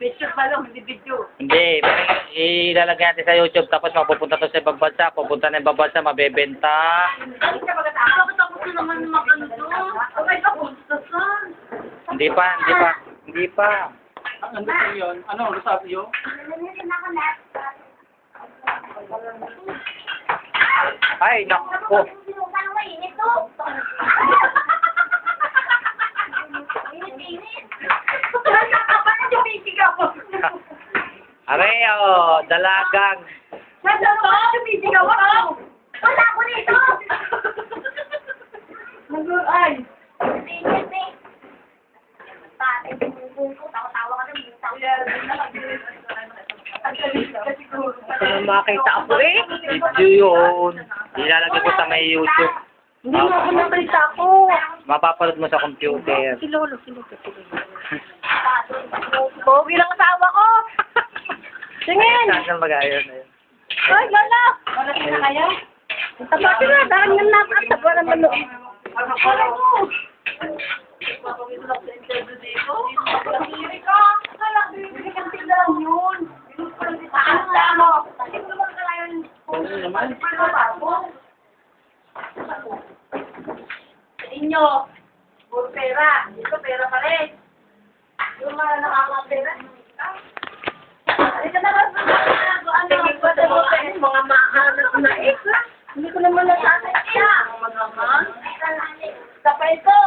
Picture pa lang, hindi video. Hindi, ilalagay natin sa YouTube tapos mapupunta to sa ibang bansa. Pupunta na ibang bansa, mabebenta. Bakit ako gusto naman makano to? Okay ka, gusto saan? Hindi pa. Ano sa yun? Ano? Rosario? Ay, naku. Areo, dalagang. Ay! Makita ako eh. Video yun. Ilalagay ko sa may YouTube. Hindi mo ako nakita ko. Mapapanood mo sa computer. Si Lolo. Pogi lang asawa ko. Tingin. Saan mag-ayon na yun? Ay, Lolo. Wala na kayo? Tapos na, dahil nga nakasab. Wala man loob. Ano ko lang mo? Papawin lang sa interview dito. Hindi ka. Kala, bibigyan ka lang yun. Ano mo? Hindi mo naman kala yun. Oo naman. Ano ba? Sa inyo, puro pera. Dito, pera pa rin. Yung mga nakakapera. Halika na ba? Tingin ko sa mga mahanap na eh. Hindi ko naman nasanay siya. Mga man. Sapa ito.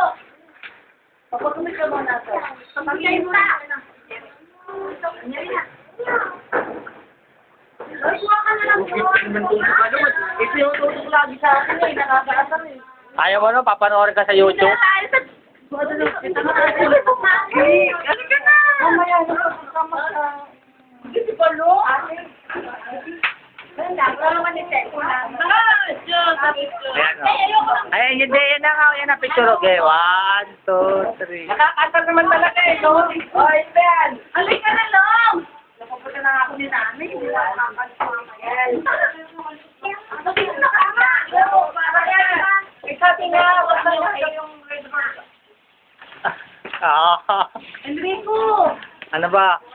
Papatumit ka muna ito. Pagkain mo na. Ay, kuha ka na lang po. Ito yung tutok lagi sa akin eh. Nakakaasar eh. Ayaw mo no? Papanoorin ka sa YouTube? Halika na. Mamaya na kasama sa... Hindi si Palo. Ate. Wala naman ni Teko na. Ayan o. Ay, hindi. Yan na nga. Yan na picture. Okay. 1, 2, 3. Nakakasar naman talaga eh, no? Oy, Ben! Halika na lang! Napapunta na nga ako ni Nami. Hindi na nakakasar. Ano dito na kama? Para yan. Isabi nga, wag na lang yung red bird. Ah. Enrico! Ano ba?